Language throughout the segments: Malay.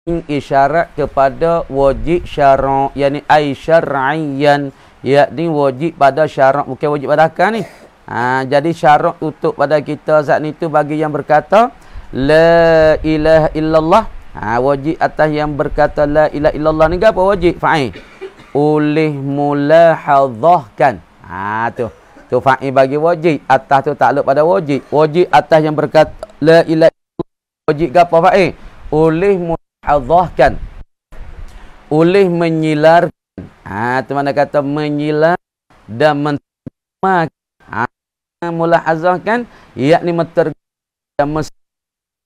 isyarat kepada wajib syara', yakni ai syar'iyyan, yakni wajib pada syarak, bukan wajib pada akal ni. Jadi syarat untuk pada kita saat ni tu bagi yang berkata la ilaha illallah, wajib atas yang berkata la ilaha illallah ni apa wajib? Fa'il. Oleh mulahadhahkan. Tu fa'il bagi wajib, atas tu takluk pada wajib. Wajib atas yang berkata la ilaha illallah, wajib apa fa'il? Oleh mulahadhahkan. Oleh menyilarkan. Tu mana kata menyilar dan menterjemahkan. Mulahazahkan, yakni menterjemahkan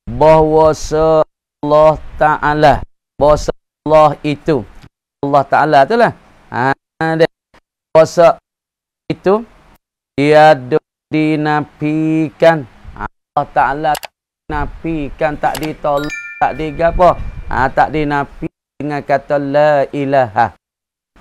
bahawa Allah Ta'ala, bahawa Allah itu, Allah Ta'ala tu lah, bahawa itu tiada dinafikan. Allah Ta'ala dinafikan, tak ditolak, tak digapo, tak dinafi dengan kata la ilaha.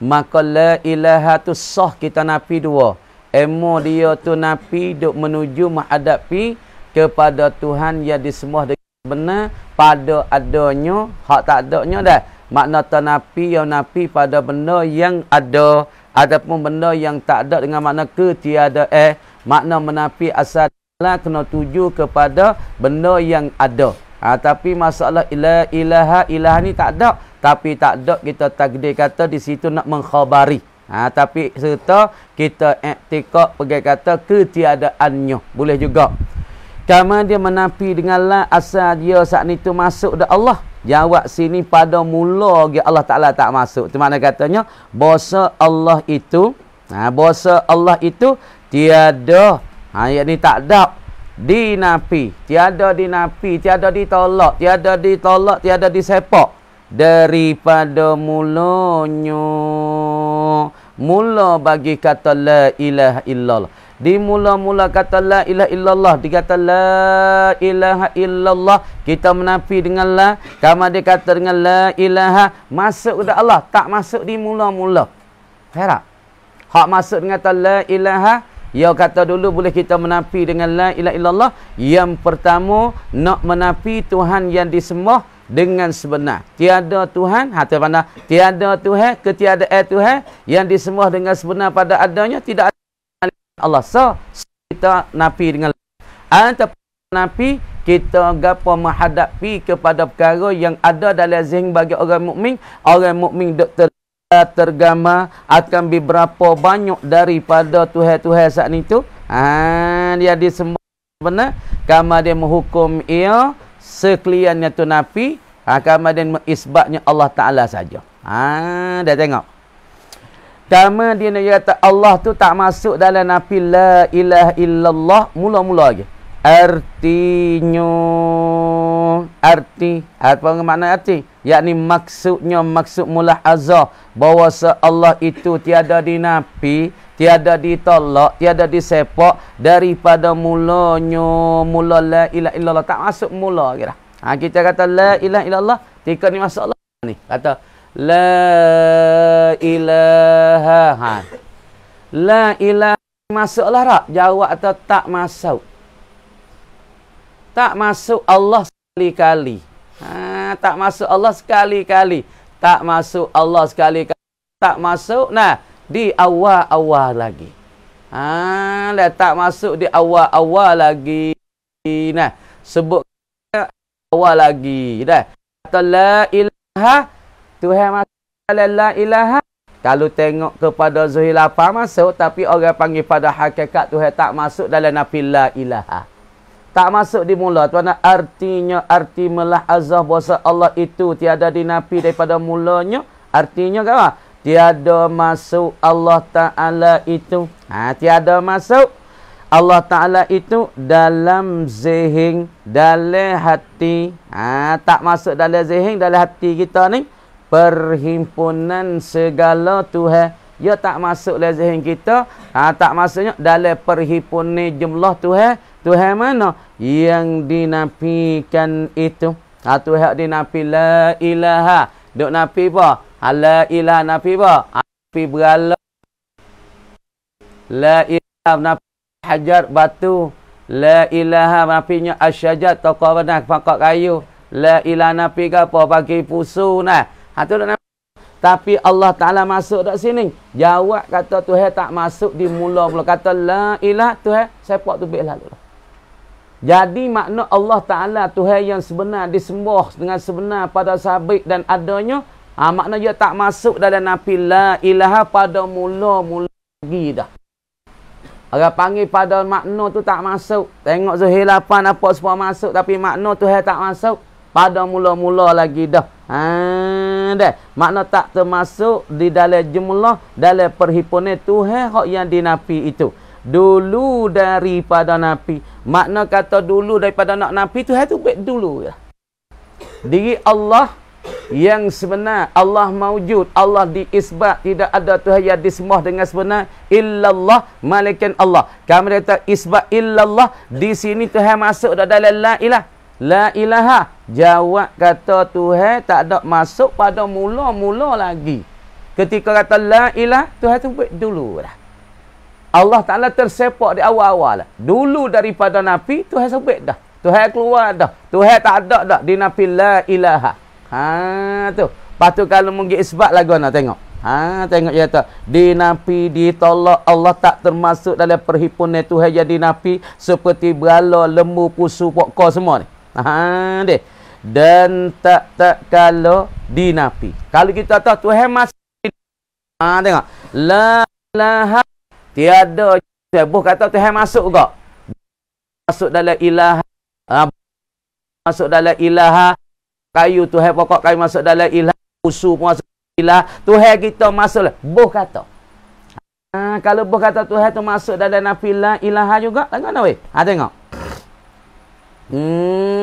Maka la ilaha tu sah kita nafi dua. Emo dia tu nafi duk menuju menghadapi kepada Tuhan yang disembah dengan benar pada adanya, hak tak adanya dah. Makna nafi yang nafi pada benda yang ada, adapun benda yang tak ada dengan makna ketiadaan. Makna menafi asal kena tuju kepada benda yang ada. Tapi masalah la ilaha, ilaha ni tak ada. Tapi tak ada kita takdir kata di situ nak mengkhabari. Tapi serta kita i'tikad pergi kata ketiadaannya. Boleh juga. Kama dia menafi dengan la asal dia saat ni tu masuk dah Allah. Jawab sini pada mula Allah Ta'ala tak masuk. Itu makna katanya bahasa Allah itu, bahasa Allah itu tiada, yakni tak ada dinafi, tiada dinafi, tiada ditolak, tiada ditolak, tiada disepak daripada mulanya. Mula bagi kata la ilaha illallah. Di mula-mula kata la ilaha illallah, dikata la ilaha illallah, kita menafi dengan la. Kama dia kata dengan la ilaha, masuk kepada Allah, tak masuk di mula-mula. Faham? Hak masuk dengan kata la ilaha, ya kata dulu boleh kita menafi dengan la ilaha illallah. Yang pertama, nak menafi Tuhan yang disembah dengan sebenar. Tiada Tuhan, mana tiada Tuhan, ketiadaan Tuhan yang disembah dengan sebenar pada adanya, tidak ada Allah. So, kita nafi dengan ataupun nafi kita gapo menghadapi kepada perkara yang ada dalam zihn bagi orang mukmin. Orang mukmin tergama akan beberapa banyak daripada Tuhan-Tuhan saat itu. Dia disembah benar, kama dia menghukum ia sekaliannya tu nafi, kemudian mengisbatnya Allah Ta'ala saja. Dah tengok. Kama dia nak kata Allah tu tak masuk dalam nafi la ilaha illallah mula-mula lagi. Artinya, apa makna arti? Yakni maksudnya, maksud mulahazah bahawa Allah itu tiada dinafi, tiada ditolak, tiada disepak daripada mulanya. Mula la ilaha illallah tak masuk mula kira. Kita kata la ilaha illallah, tika ni masuk Allah ni. Kata la ilaha. La ilaha masuklah tak? Jawab atau tak masuk? Tak masuk Allah sekali-kali. Tak masuk Allah sekali-kali. Tak masuk Allah sekali-kali. Tak masuk di awal-awal lagi. Tak masuk di awal-awal lagi. Sebut awal lagi. Kata la ilaha, Tuhan masuk dalam la ilaha. Kalau tengok kepada Zuhil apa masuk, tapi orang panggil pada hakikat Tuhan tak masuk dalam nafi la ilaha. Tak masuk di mula. Tuan, artinya, arti melahazah bahasa Allah itu tiada dinafi daripada mulanya. Artinya apa? Tiada masuk Allah Ta'ala itu. Tiada masuk Allah Ta'ala itu dalam zihn, dalam hati. Tak masuk dalam zihn, dalam hati kita ni. Perhimpunan segala Tuhan. Ya tak masuk dalam zihn kita. Tak masuknya dalam perhimpunan jumlah Tuhan. Tuhan mana yang dinafikan itu? Tuhan dinafi la ilaha. Duk nafi apa? La ilaha nafi apa? Nafi berala. La ilaha nafi hajar batu. La ilaha nafinya asyajar tokoh benar pokok kayu. La ilaha nafi gapo bagi pusu nah. Ha tu nak. Tapi Allah Taala masuk dak sini. Jawab kata Tuhan tak masuk di mula-mula. Kata la ilaha Tuhan sepak tu baik lalu. Jadi makna Allah Taala Tuhan yang sebenar disembah dengan sebenar pada sabit dan adanya. Makna dia tak masuk dalam nafi la ilaha pada mula-mula lagi dah. Orang panggil pada makna tu tak masuk. Tengok Zuhir 8 apa semua masuk tapi makna Tuhan tak masuk. Pada mula-mula lagi dah. Dah. Makna tak termasuk di dalam jumlah dalam perhimpunan Tuhan hak yang dinafi itu. Dulu daripada nafi. Makna kata dulu daripada nak nafi Tuhan tu baik dulu ya. Diri Allah yang sebenar, Allah maujud, Allah diisbat, tidak ada Tuhan yang disembah dengan sebenar illallah melainkan Allah. Kami kata isbat illallah, di sini Tuhan masuk dalam la ilah. La ilaha. Jawab kata Tuhan tak ada masuk pada mula-mula lagi. Ketika kata la ilah, Tuhan tu buat dulu dah. Allah Ta'ala tersepak di awal-awal. Dulu daripada nafi, Tuhan sebut dah. Tuhan keluar dah. Tuhan tak ada dah di nafi la ilaha. Tu. Lepas tu kalau mungkin isbat lagu nak tengok. Tengok dia kata dinafi ditolak Allah tak termasuk dalam perhimpunan Tuhan yang dinafi seperti berala, lembu, pusu, pokok semua ni. Deh. Dan tak kalau dinafi. Kalau kita tahu Tuhan masuk tengok. La ilaha tiada sebut kata Tuhan masuk ke? Masuk dalam ilaha. Masuk dalam ilaha. Kayu Tuhan pokok kayu masuk dalam ilaha. Pusu pun masuk dalam ilaha. Tuhan kita masuk. Boh kata. Kalau boh kata Tuhan tu masuk dalam nafi la ilaha juga. Tengok weh. Tengok.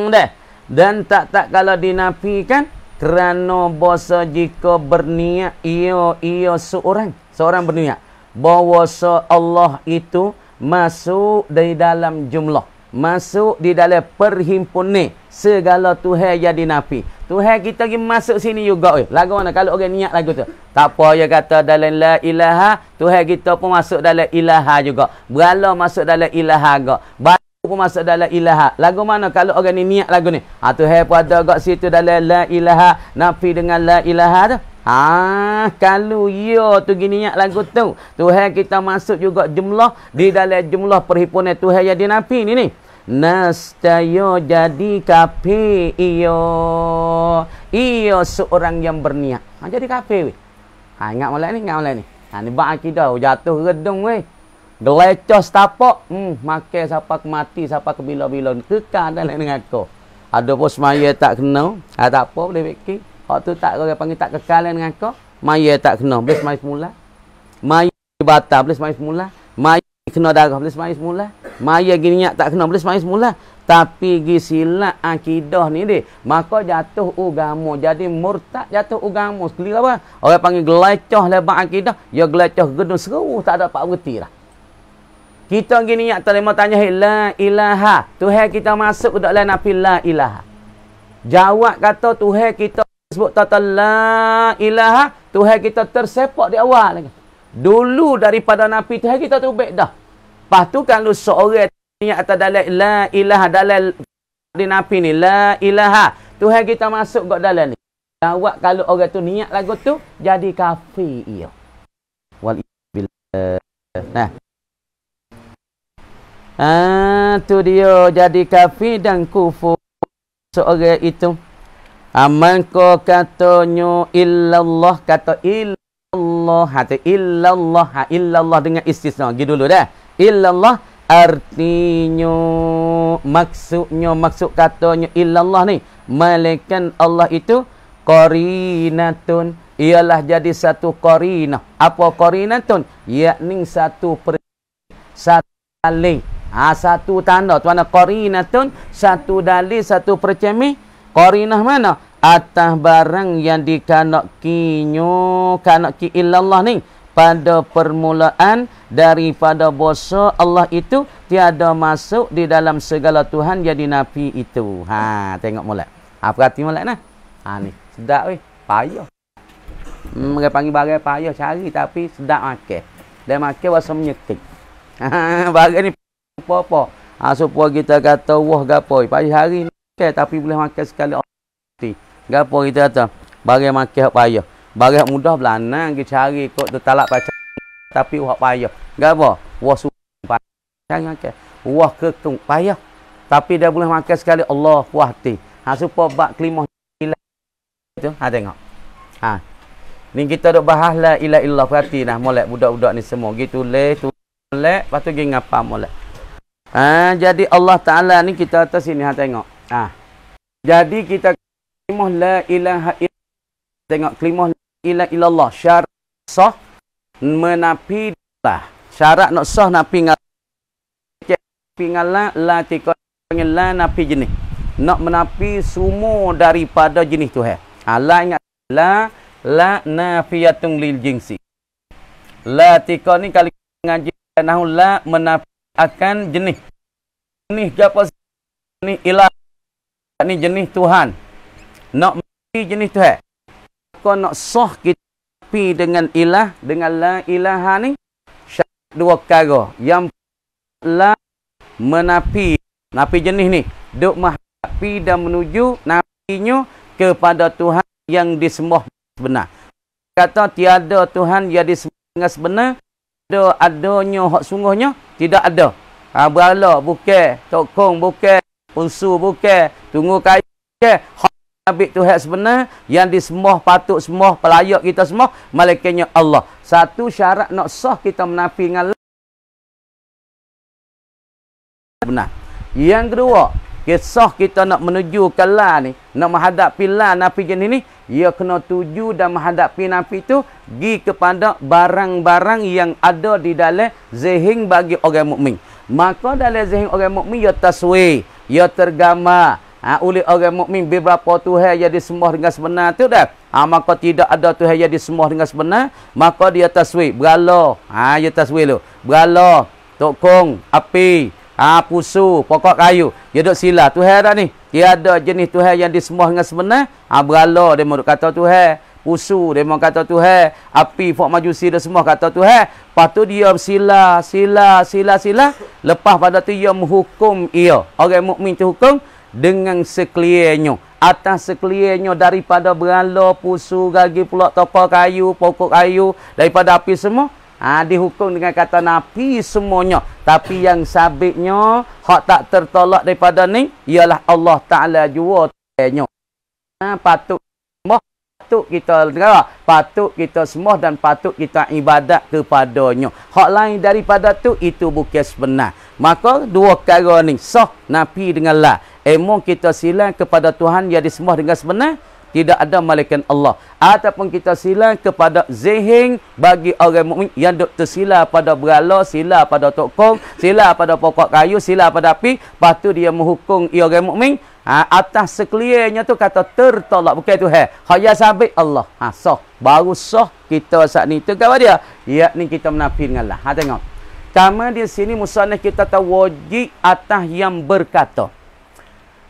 Dah. Dan tak kalau dinafikan kerana bahasa jika berniat ia seorang berniat bahawa Allah itu masuk di dalam jumlah, masuk di dalam perhimpunan segala Tuhan yang dinafi. Tuhan kita pergi masuk sini juga. Lagu mana kalau orang niat lagu tu? Tak apa dia kata dalam la ilaha, Tuhan kita pun masuk dalam ilaha juga. Berala masuk dalam ilaha juga. Pun masuk dalam ilaha. Lagu mana kalau orang ni niat lagu ni? Tuhan pun ada kat situ dalam la ilaha, nafi dengan la ilaha tu. Kalau ya tu gini niat lagu tu, Tuhan kita masuk juga jumlah di dalam jumlah perhimpunan Tuhan yang dinafi ni. Nastaya jadi kafir ia seorang yang berniat. Jadi kafir weh. Ingat malam ni, ni bak akidah jatuh redung weh. Gelecah setapak, makan siapa ke mati, siapa ke bila-bila. Kekal dalam dengan aku. Ada pun semaya tak kena. Tak apa, boleh fikir. Waktu tak orang panggil tak kekal dengan aku. Maya tak kena, boleh semaya semula. Maya batal, boleh semaya semula. Maya kena darah, boleh semaya semula. Maya gini tak kena, boleh semaya semula. Tapi gi silap akidah ni deh. Maka jatuh agama. Jadi murtad jatuh agama. Sekali apa? Orang panggil gelecah lebar akidah. Ya gelecah gedung seru. Tak ada pak berhenti lah. Kita gini tak terima tanya la ilaha. Tuhan kita masuk ke dalam nafi la ilaha. Jawab kata Tuhan kita sebut tata la ilaha. Tuhan kita tersepak di awal lagi. Dulu daripada nafi Tuhan kita tu baik dah. Lepas tu kalau seorang niat atas dalam la ilaha dalam di nafi ni la ilaha. Tuhan kita masuk ke dalam ni. Jawab kalau orang tu niat lagu tu jadi kafir ia. Wal billah. Nah. Tu dia jadi kafir dan kufur seorang itu. Maka katanya illallah, kata illallah, hati illallah, illallah dengan istisna. Gi dulu dah. Illallah artinya maksud katanya illallah ni melainkan Allah itu qarinatun, ialah jadi satu qarinah. Apa qarinatun? Yakni satu dalil. Satu tanda. Tuan qarinatun, satu dalil, satu percamih. Qarinah mana? Atas barang yang dikanaki illallah ni. Pada permulaan daripada bahasa Allah itu tiada masuk di dalam segala Tuhan yang dinafi itu. Tengok molek. Perhati molek nah. Ni sedap weh. Payah. Mereka panggil barang payah cari tapi sedap makan. Dia makan rasa menyekik. Barang ni apa-apa. Supaya kita kata wah gapo. Pagi hari ni makan tapi boleh makan sekali. Gapo kita kata? Bagi makan hak payah. Bagi hak mudah belanang kita cari kok tu talak baca tapi hak payah. Gapo? Wah sumpah. Cari makan. Wah kekung payah. Tapi dia boleh makan sekali Allah puas hati. Ha supaya bab kelimah ilah tu. Ha tengok. Ha. Ni kita duk bahas la ilaha illallah, perhati nah molek budak-budak ni semua. Gitu le tu molek, lepas tu gi ngapa molek. Ha jadi Allah Taala ni kita atas sini ha tengok. Ha. Jadi kita kelimah la ilaha illallah. Tengok kelimah la ilaha illallah syarat sah menafi lah. Syarat nak sah nafi ngala la tika panggil la nafi jenis. Nak menafi semua daripada jenis tu ha. La ingat la nafiyatun lil jinsi. La tika ni kali ngaji nahu la menafikan jenis. Jenis apa ni ilah ni jenis Tuhan. Nak menafi jenis Tuhan. Kau nak sah kita nafi dengan ilah dengan la ilaha ni dua perkara. Yang la menafi jenis ni duk menghadapi dan menuju nafinya kepada Tuhan yang disembah benar. Kata tiada Tuhan yang disembah dengan sebenar, adanya hak sungguhnya tidak ada. Berala bukan, tokong bukan, unsur bukan, tunggu kayu bukan. Hak Nabi Tuhan sebenar yang disembah patut sembah pelayak kita semua malaikatnya Allah. Satu syarat nak sah kita menafi dengan benar. Yang kedua, kisah kita nak menuju ke la ni, nak menghadapi la nafi jenis ni, ia kena tuju dan menghadapi nafi tu gi kepada barang-barang yang ada di dalam zihn bagi orang mukmin. Maka dalam zihn orang mukmin ia taswir, ia tergambar oleh orang mukmin beberapa Tuhan yang disembah dengan sebenar tu dah. Maka tidak ada Tuhan yang disembah dengan sebenar, maka dia taswir berala. Dia taswir tu. Berala, tokong, api, pusu, pokok kayu. Dia duk sila Tuhan dah ni. Tiada jenis Tuhan yang disembah dengan sebenar. Berala dia mau kata Tuhan, pusu dia mau kata Tuhan, api fok majusi dia semua kata Tuhan. Lepas tu dia sila. Lepas pada tu dia menghukum ia. Orang mukmin tu hukum dengan sekaliannya. Atas sekaliannya daripada berala, pusu, gagi pula tokok kayu, pokok kayu, daripada api semua. Dihukum dengan kata nafi semuanya. Tapi yang sabitnya hak tak tertolak daripada ni ialah Allah Taala jua Tuhannya. Patut sembah, patut kita sembah dan patut kita ibadat kepadanya. Hak lain daripada tu itu bukan sebenar. Maka dua perkara ni sah nafi dengan la. Emang kita silang kepada Tuhan yang disembah dengan sebenar, tidak ada malaikat Allah. Ataupun kita sila kepada zihn bagi orang mukmin yang duk tersila pada berala, sila pada tokong, sila pada pokok kayu, sila pada api. Lepas tu dia menghukum orang mukmin. Atas sekaliannya tu kata tertolak. Bukan Tuhan. Hanya sabit Allah. Sah. Baru sah kita saat ni. Itu kata dia. Yakni kita menafi dengan Allah. Tengok. Kama di sini musannaf kita tahu wajib atas yang berkata.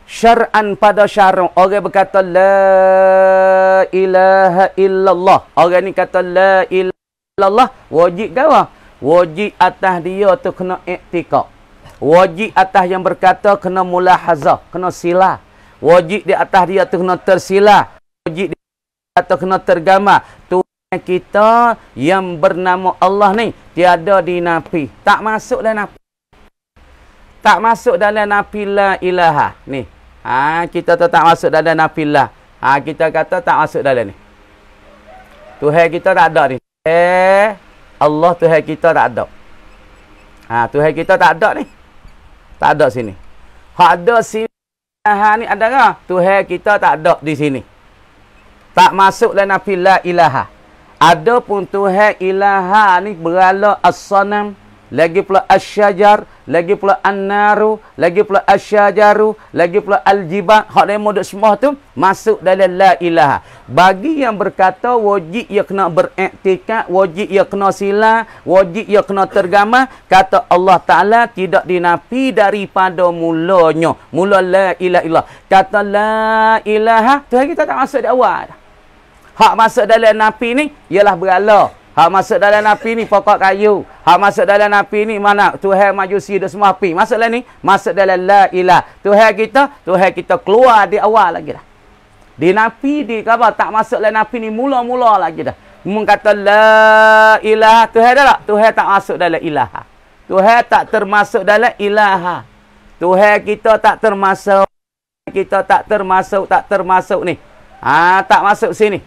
Syar'an pada syara' orang berkata la ilaha illallah. Orang ni kata la ilaha illallah, wajib ke apa? Wajib atas dia tu kena i'tikad. Wajib atas yang berkata kena mulahazah, kena sila. Wajib di atas dia tu kena tersila. Wajib di atas kena tergambar. Tuhan kita yang bernama Allah ni tiada dinafi. Tak masuk dalam nafi. Tak masuk dalam nafi la ilaha ni. Kita tak masuk dalam nafilah. Kita kata tak masuk dalam ni. Tuhan kita tak ada ni. Allah Tuhan kita tak ada. Tuhan kita tak ada ni. Tak ada sini. Hak ada sini ni ada ke? Tuhan kita tak ada di sini. Tak masuk dalam nafilah ilaha. Ada pun Tuhan ilaha ni berala as-sanam, lagi pula asyajar, lagi pula an-naru, lagi pula asyajaru, lagi pula al-jibal. Hak dia modok semua tu masuk dalam la ilaha. Bagi yang berkata wajib ia kena beriktikad, wajib ia kena sila, wajib ia kena tergambar, kata Allah Taala tidak dinafi daripada mulanya. Mula la ilaha illallah. Kata la ilaha, Tuhan kita tak masuk di awal. Hak masuk dalam nafi ni ialah berala. Hak masuk dalam nafi ni pokok kayu. Hak masuk dalam nafi ni mana? Tuhan majusi dan semua api. Masuk dalam ni, masuk dalam la ilah. Tuhan kita keluar di awal lagi dah. Dinafi di apa? Tak masuk dalam nafi ni mula-mula lagi dah. Mengkata la ilaha Tuhan dah tak? Tuhan tak masuk dalam ilaha. Tuhan tak termasuk dalam ilaha. Tuhan kita tak termasuk. Kita tak termasuk ni. Tak masuk sini.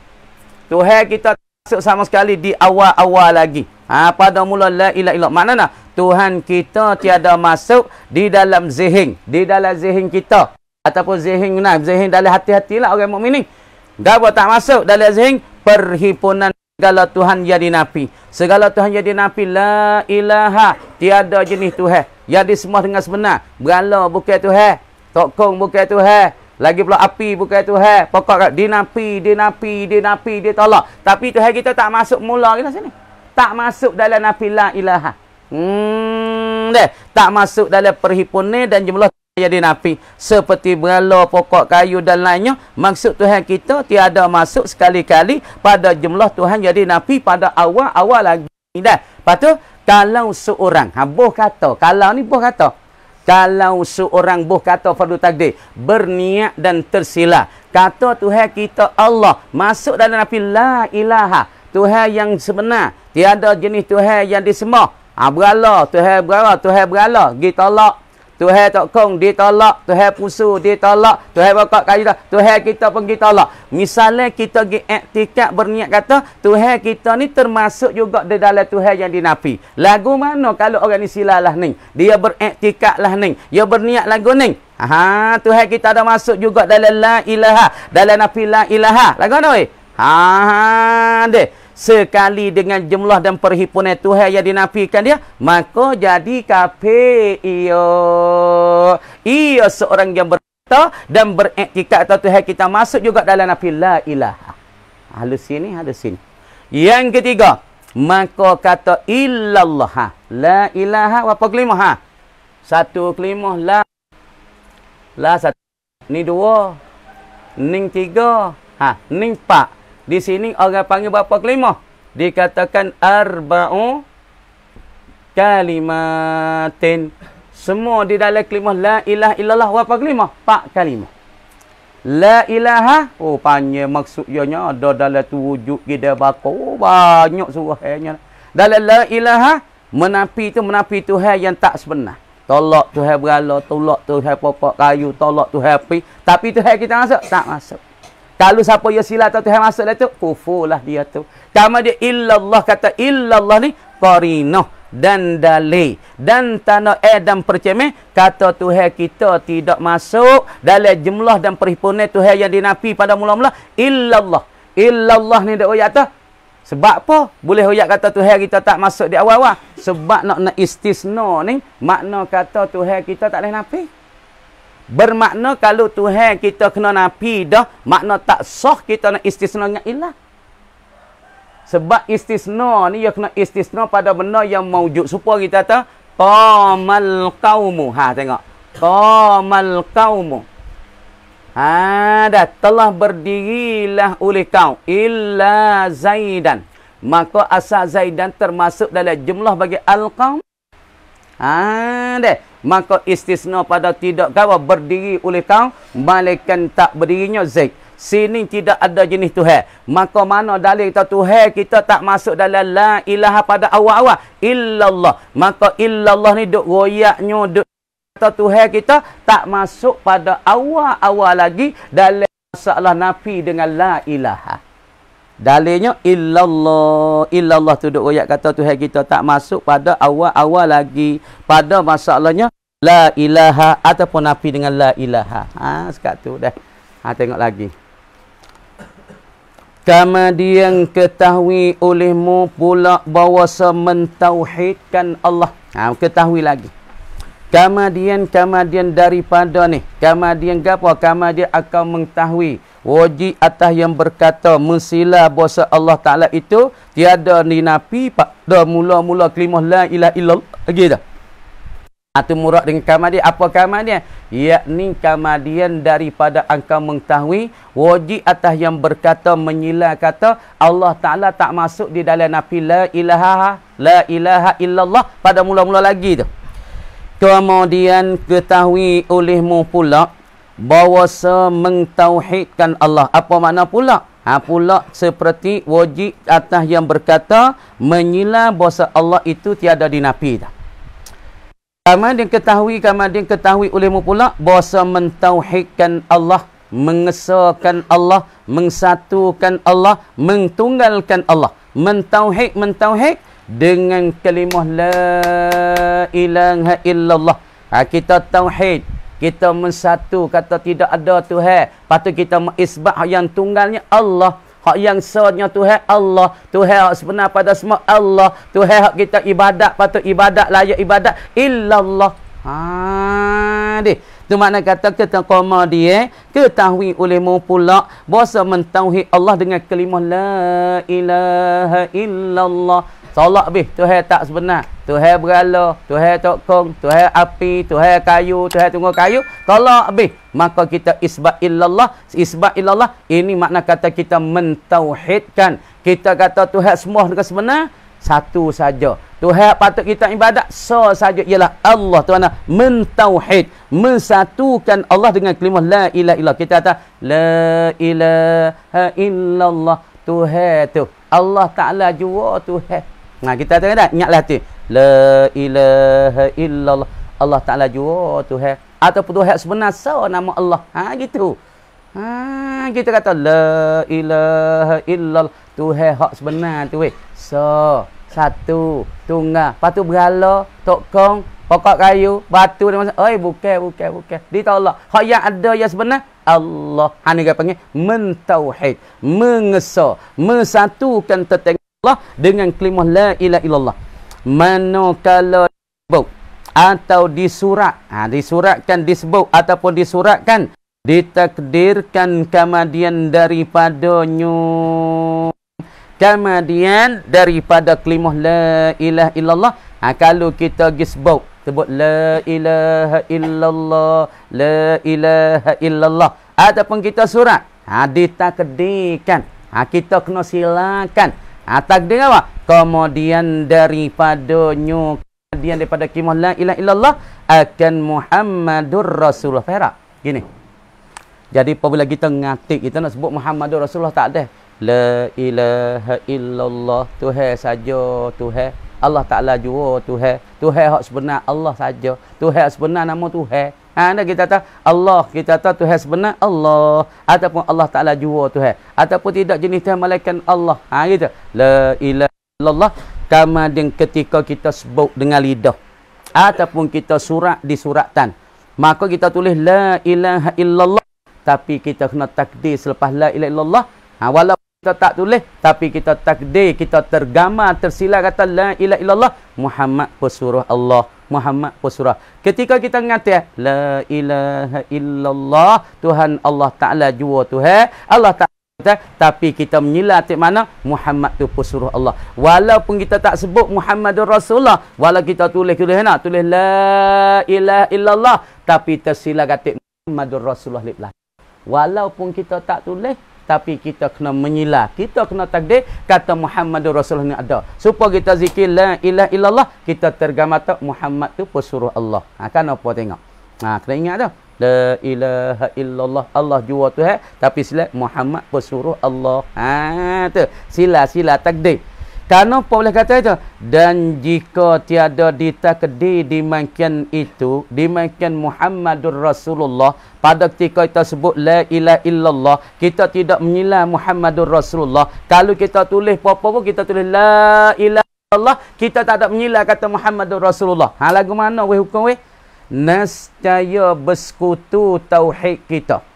Tuhan kita tak masuk sama sekali di awal-awal lagi. Pada mula la ilaha illallah. Maknanya Tuhan kita tiada masuk di dalam zihin. Di dalam zihin kita. Ataupun zihin dalam hati-hati lah orang mukmin ni. Gapa tak masuk dalam zihin perhimpunan segala Tuhan jadi nafi. Segala Tuhan jadi nafi. La ilaha. Tiada jenis Tuhan. Yang disembah dengan sebenar. Berala bukan Tuhan. Tokong bukan Tuhan. Lagi pula api bukan Tuhan. Pokok dinafi, ditolak. Tapi Tuhan kita tak masuk mula kita sini. Tak masuk dalam nafi la ilaha. Tak masuk dalam perhimpunan dan jumlah jadi nafi. Seperti berala, pokok kayu dan lainnya. Maksud Tuhan kita tiada masuk sekali-kali pada jumlah Tuhan jadi nafi pada awal-awal lagi. Lepas tu, kalau seorang, boh kata, kalau ni boh kata. Kalau seorang boh kata fardu takdir, berniat dan tersila. Kata Tuhan kita Allah, masuk dalam nafi la ilaha. Tuhan yang sebenar. Tiada jenis Tuhan yang disembah. Berala, Tuhan berala. Ditolak. Tuhan tokong, ditolak. Tuhan pusu, ditolak. Tuhan bakar kayu, Tuhan kita pun ditolak. Misalnya kita pergi iktikad berniat kata, Tuhan kita ni termasuk juga di dalam Tuhan yang dinafi. Lagu mana kalau orang ni silalah ni? Dia beriktikad lah ni. Dia berniat lagu ni. Tuhan kita ada masuk juga dalam la ilaha. Dalam nafi la ilaha. Lagu mana weh? Deh. Sekali dengan jumlah dan perhimpunan Tuhan yang dinafikan dia, maka jadi kafir. Ia seorang yang berkata dan beriktikad atau Tuhan kita masuk juga dalam nafi la ilaha. Halus sini. Yang ketiga, maka kata illallah. La ilaha apa kelimah? Satu kelimah la. La satu. Ni dua. Ning tiga. Ning empat. Di sini orang panggil berapa kelimah? Dikatakan arba'u kalimatin. Semua di dalam kelimah la ilaha illallah berapa kelimah? 4 kalimah. La ilaha, panjang maksudnya ada dalam tu wujud kita bakar. Banyak surahnya. Dalam la ilaha, menafi Tuhan yang tak sebenar. Tolak Tuhan berala, tolak Tuhan pokok kayu, tolak Tuhan api. Tapi Tuhan kita masuk? Tak masuk. Kalau siapa yang silap atau Tuhan masuk dah tu, kufurlah dia tu. Kama dia illallah, kata illallah ni qarinah dan dalil dan tanda dan perceme, kata Tuhan kita tidak masuk dalam jumlah dan perhimpunan Tuhan yang dinafi pada mula-mula illallah. Illallah ni dak ayat tu. Sebab apa? Boleh ayat kata Tuhan kita tak masuk di awal-awal. Sebab nak istisna ni makna kata Tuhan kita tak boleh nafi. Bermakna kalau Tuhan kita kena nafi dah, makna tak sah kita nak istisna dengan ilah. Sebab istisna ni, dia kena istisna pada benda yang maujud. Supaya kita kata, qamal qaumu. Tengok. Qamal qaumu. Dah telah berdirilah oleh kaum. Illa Zaidan. Maka asal Zaidan termasuk dalam jumlah bagi al-qaum. Maka istisna pada tidak kau berdiri oleh kaum, malaikat tak berdirinya Zaid. Sini tidak ada jenis Tuhan. Maka mana dalil kita Tuhan kita tak masuk dalam la ilaha pada awal-awal illallah. Maka illallah ni duk royaknya duk kata Tuhan kita tak masuk pada awal-awal lagi dalam masalah nafi dengan la ilaha. Dalilnya illallah. Illallah tu duk royak kata Tuhan kita tak masuk pada awal-awal lagi pada masalahnya la ilaha ataupun nafi dengan la ilaha. Sekat tu dah. Tengok lagi. Kemudian ketahui olehmu pula bahawa mentauhidkan Allah. Ketahui lagi. Kemudian daripada ni. Kemudian apa? Kemudian akan mengetahui wajib atas yang berkata mensila bahasa Allah Ta'ala itu tiada dinafi pada mula-mula kalimah la ilaha illallah lagi dah. Itu murad dengan kemudian. Apa kemudian? Yakni kemudian daripada engkau mengetahui wajib atas yang berkata menyila kata Allah Ta'ala tak masuk di dalam nafi la ilaha illallah pada mula-mula lagi tu. Kemudian ketahui olehmu pula bahawasa mentauhidkan Allah. Apa makna pula? Pula seperti wajib atas yang berkata menyila bahawasa Allah itu tiada dinafi dah. Kemudian ketahui olehmu pula bahawasa mentauhidkan Allah, mengesahkan Allah, mengsatukan Allah, mentunggalkan Allah. Mentauhid dengan kalimah la ilaha illallah. Kita tauhid, kita mensatu, kata tidak ada Tuhan. Patut kita mengisbat hak yang tunggalnya Allah, hak yang sahnya Tuhan Allah, Tuhan hak sebenar pada semua Allah, Tuhan hak kita ibadat, patut ibadat, layak ibadat illallah. Tu makna kata kita koma dia ketahui olehmu pula bahasa mentauhid Allah dengan kalimah la ilaha illallah. Tolak habis Tuhan tak sebenar, Tuhan berala, Tuhan tokong, Tuhan api, Tuhan kayu, Tuhan tunggu kayu, tolak habis. Maka kita isbat illallah ini makna kata kita mentauhidkan. Kita kata Tuhan semua dengan sebenar satu saja. Tuhan patut kita ibadat saja ialah Allah. Tuhan mentauhid, mensatukan Allah dengan kalimah la ilaha illallah. Kita kata la ilaha illallah. Tuhan tu Allah Taala jua Tuhan. Kita tak ingatlah tu la ilaha illallah. Allah Taala jua Tuhan ataupun Tuhan sebenar nama Allah. Gitu. Kita kata la ilaha illallah. Tuhan hak sebenar tu satu, tunggal. Patu berhala, tokong, pokok kayu, batu dan masa. Bukan. Ditolak. Hak yang ada yang sebenar Allah. Ini dia panggil mentauhid, mengesah, mensatukan tentang Allah dengan kalimah la ilaha illallah. Manakala disebut atau disurat, disuratkan, disebut ataupun disuratkan, ditakdirkan kemudian daripada kalimah la ilaha illallah. Kalau kita gisbau sebut la ilaha illallah, la ilaha illallah, ataupun kita surat, ditakdirkan, kita kena silakan. Takdir apa? Kemudian daripada kalimah la ilaha illallah akan Muhammadur Rasulullah. Faham? Gini. Jadi apabila kita ngatik, kita nak sebut Muhammadur Rasulullah tak ada. La ilaha illallah, Tuhan saja Tuhan. Allah Ta'ala jua Tuhan. Tuhan hak sebenar Allah saja. Tuhan sebenar nama Tuhan. Kita kata Allah, kita kata Tuhan sebenar Allah, ataupun Allah Ta'ala jua Tuhan, ataupun tidak jenis Tuhan malaikat Allah. Gitu. La ilaha illallah. Kemudian ketika kita sebut dengan lidah ataupun kita surat di suratan, maka kita tulis la ilaha illallah, tapi kita kena takdir selepas la ilaha illallah. Walaupun kita tak tulis, tapi kita takdir, kita tergambar, tersilat kata la ilaha illallah, Muhammad pesuruh Allah, Muhammad pesuruh. Ketika kita mengatakan la ilaha illallah, Tuhan Allah Ta'ala jua Tuhan, Allah Ta'ala, tapi kita menyilat mana Muhammad tu pesuruh Allah. Walaupun kita tak sebut Muhammadur Rasulullah, walau kita tulis la ilaha illallah, tapi tersilat kata Muhammadur Rasulullah. Walaupun kita tak tulis, tapi kita kena menyilah, kita kena takdir kata Muhammadur Rasulullah ni ada. Supaya kita zikir la ilaha illallah, kita tergambar Muhammad tu pesuruh Allah. Kan apa tengok? Kena ingat tu. La ilaha illallah, Allah jua Tuhan, tapi sila Muhammad pesuruh Allah. Tu sila takdir. Karena apa boleh kata itu? Dan jika tiada ditakdir dimakan itu, dimakan Muhammadur Rasulullah, pada ketika kita sebut la ilaha illallah, kita tidak menyilah Muhammadur Rasulullah. Kalau kita tulis apa-apa pun kita tulis la ilaha illallah, kita tak ada menyilah kata Muhammadur Rasulullah. Lagu mana weh hukum weh? Nescaya bersekutu tauhid kita.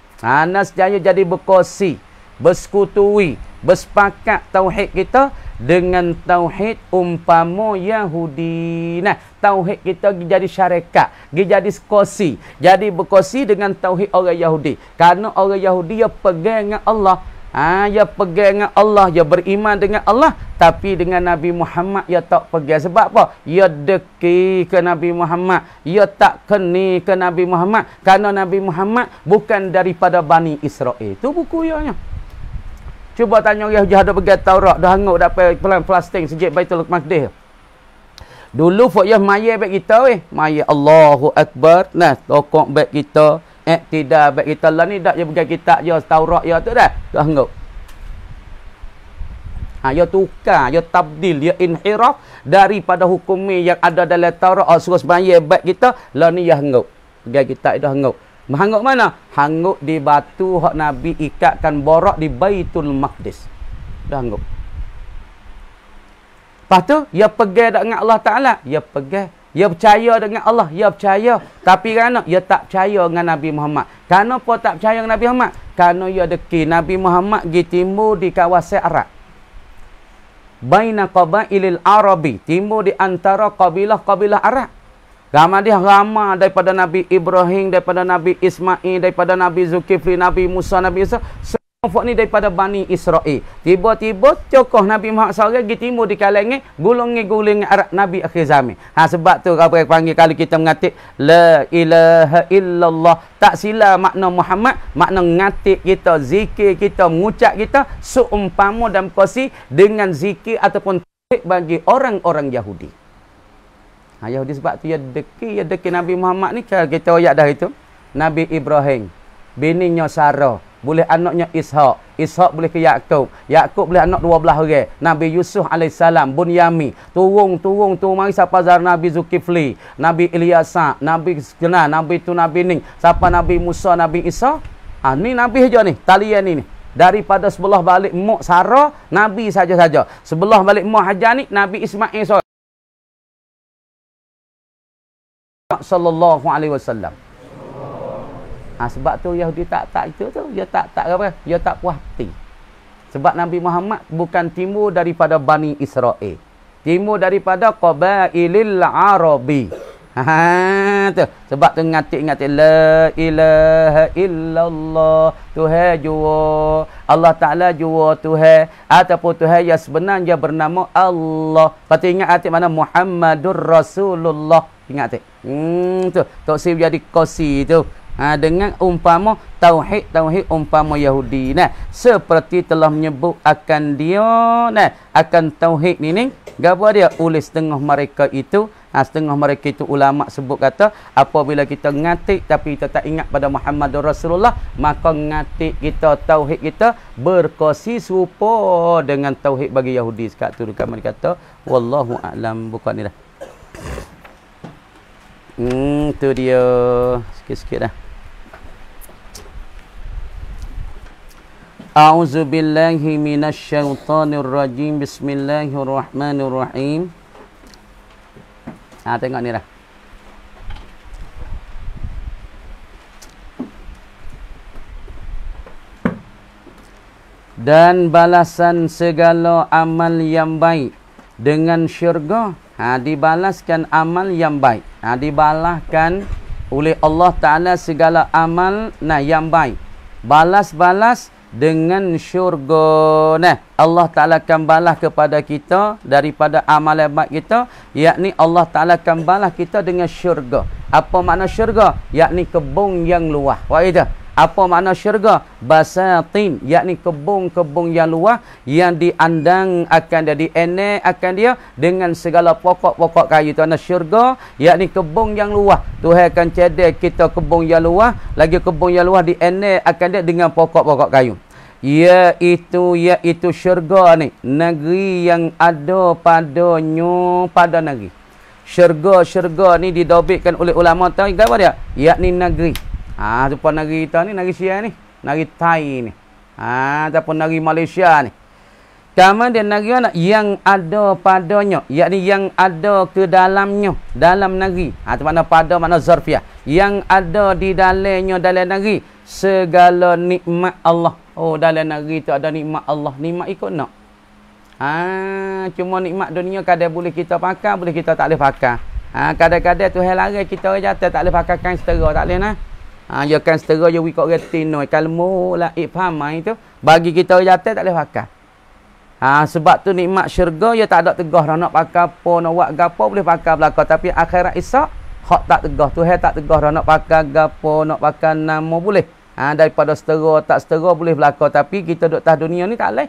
Nescaya jadi berkongsi, bersekutui, bersepakat tauhid kita dengan tauhid umpama Yahudi. Tauhid kita jadi syarikat, jadi kongsi, jadi berkongsi dengan tauhid orang Yahudi. Karena orang Yahudi dia pegang dengan Allah. Dia pegang dengan Allah, dia beriman dengan Allah, tapi dengan Nabi Muhammad dia tak pegang. Sebab apa? Dia deki ke Nabi Muhammad, dia tak keni ke Nabi Muhammad, karena Nabi Muhammad bukan daripada Bani Israel. Itu buku ianya. Cuba tanya orang Yahudi ada pegang Taurat, dah hanguk dapat plastik sejak Baitul Maqdis. Dulu fok ya maya baik kita weh, maya Allahu Akbar, tokok baik kita, Tidak baik kita lah ni dak je pegang kitab je Taurat ya tu dah. Tu anggap. Ya tukar, ya tabdil, ya inhiraf daripada hukum yang ada dalam Taurat. Suruh sembahyang baik kita, lah ni ya hanggup. Pegang kitab dah hanggup. Hanggup mana? Hanggup di batu hak Nabi ikatkan borak di Baitul Maqdis. Dah hanggup. Lepas tu, ya pegang dengan Allah Ta'ala. Ya pegang. Ya percaya dengan Allah. Ya percaya. Tapi kerana ya tak percaya dengan Nabi Muhammad. Kenapa tak percaya dengan Nabi Muhammad? Kerana ya deki Nabi Muhammad pergi timbul di kawasan Arab. Baina qabailil Arabi. Timbul di antara kabilah-kabilah Arab. Ramai daripada Nabi Ibrahim, daripada Nabi Ismail, daripada Nabi Zulkifli, Nabi Musa, Nabi Isa. Semua ni daripada Bani Israel. Tiba-tiba cokoh Nabi Muhammad SAW pergi timbul di kalangan gulung-gulung Arab Nabi akhir zaman. Sebab tu apa panggil kalau kita mengatik la ilaha illallah, tak sila makna Muhammad, makna ngatik kita, zikir kita, mengucap kita seumpama dan persis dengan zikir ataupun tauhid bagi orang-orang Yahudi. Yahudi sebab tu ya deki Nabi Muhammad ni kita ayat dah itu. Nabi Ibrahim, bininya Sarah, boleh anaknya Ishak. Ishak boleh ke Yakub. Yakub boleh anak 12 orang. Nabi Yusuf AS, Bunyami. Turun mari siapa zar Nabi Zulkifli, Nabi Ilyasa, Nabi Kenan, Nabi tu Nabi Ning, siapa Nabi Musa, Nabi Isa. Ni Nabi aja ni, talian ni. Daripada sebelah balik mak Sarah, Nabi saja-saja. Sebelah balik mak Hajar ni, Nabi Ismail sallallahu alaihi wasallam. Sebab tu Yahudi tak itu tu, dia tak apa, dia tak puas hati. Sebab Nabi Muhammad bukan timbul daripada Bani Israel, timbul daripada qabailil Arabi. Tu sebab tu ngatik la ilaha illallah, Tuhan jua Allah Taala jua Tuhan, ataupun Tuhan yang sebenarnya bernama Allah. Patut ingat hati mana Muhammadur Rasulullah. Ingat tak? Tu tok sif jadi kosi tu. Dengan umpama tauhid umpama Yahudi. Seperti telah menyebut akan dia, akan tauhid ni gapo dia oleh setengah mereka itu. Setengah mereka itu ulama sebut kata apabila kita ngatik tapi kita tak ingat pada Muhammadur Rasulullah, maka ngatik kita, tauhid kita berkosi serupa dengan tauhid bagi Yahudi. Sekat tu kami kata wallahu a'lam. Bukan ni dah. Tu dia sikit-sikit dah. A'udzu billahi minasyaitonir rajim. Bismillahirrahmanirrahim. Tengok ni dah. Dan balasan segala amal yang baik dengan syurga. Dibalaskan amal yang baik. Dibalaskan oleh Allah Ta'ala segala amal yang baik. Balas dengan syurga. Allah Ta'ala akan balas kepada kita daripada amal yang baik kita, yakni Allah Ta'ala akan balas kita dengan syurga. Apa makna syurga? Yakni kebun yang luas. Itu. Apa makna syurga? Basatin, yakni kebun-kebun yang luas yang diandang akan dia, dienek akan dia dengan segala pokok-pokok kayu. Itu makna syurga, yakni kebun yang luas. Tuhan akan cedek kita kebun yang luas, lagi kebun yang luas dienek akan dia dengan pokok-pokok kayu. Iaitu syurga ni, negeri yang ada padanya pada negeri. Syurga ni didobitkan oleh ulama tahu apa dia? Yakni negeri. Supaya negeri kita ni, negeri Sia ni, negeri Thai ni. Ataupun negeri Malaysia ni. Kemudian negeri mana? Yang ada padanya, yakni yang ada ke dalamnya, dalam negeri. Itu makna pada, makna zarfiyah. Yang ada di dalamnya, dalam negeri, segala nikmat Allah. Dalam negeri tu ada nikmat Allah. Nikmat ikut nak. Cuma nikmat dunia kadang boleh kita pakai, boleh kita tak boleh pakai. Kadang-kadang tu hal larang kita orang jatuh tak boleh pakai kain setera, tak boleh nah. Ya kan setera je wikok retino kalmu la ifhamai tu bagi kita orang jatuh tak boleh pakai. Sebab tu nikmat syurga ya tak ada tegah dah nak pakai apa, nak buat gapo boleh pakai belaka, tapi akhirat Isa hak tak tegah. Tuhan tak tegah dah nak pakai gapo, nak pakai nama boleh. Daripada setera tak setera boleh belaka, tapi kita duduk atas dunia ni tak boleh.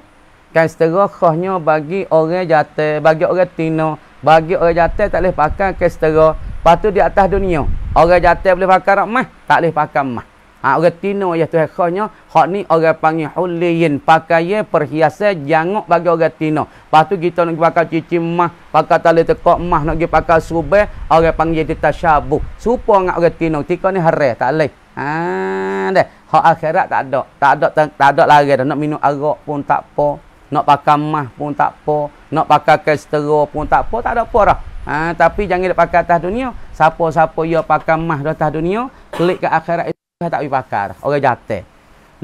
Kan setera khasnya bagi orang jatuh, bagi orang tino, bagi orang jatuh tak boleh pakai ke setera. Lepas tu di atas dunia orang jatuh boleh pakai emas, tak boleh pakai emas. Orang tino ya tu khasnya, hak ni orang panggil huliyin, pakaian perhiasan jangok bagi orang tino. Lepas tu kita nak pakai cincin emas, pakai tali tekak emas, nak pergi pakai subeh, orang panggil dia tasyabuh. Serupa dengan orang tino. Tika ni haram, tak boleh. Dah. Hak akhirat tak ada. Tak ada lari dah. Nak minum arak pun tak apa. Nak pakai emas pun tak apa. Nak pakai kestera pun tak apa. Tak ada apa dah. Tapi jangan dia pakai atas dunia. Siapa-siapa dia pakai emas di atas dunia, klik ke akhirat itu tak boleh pakai. Orang jatuh.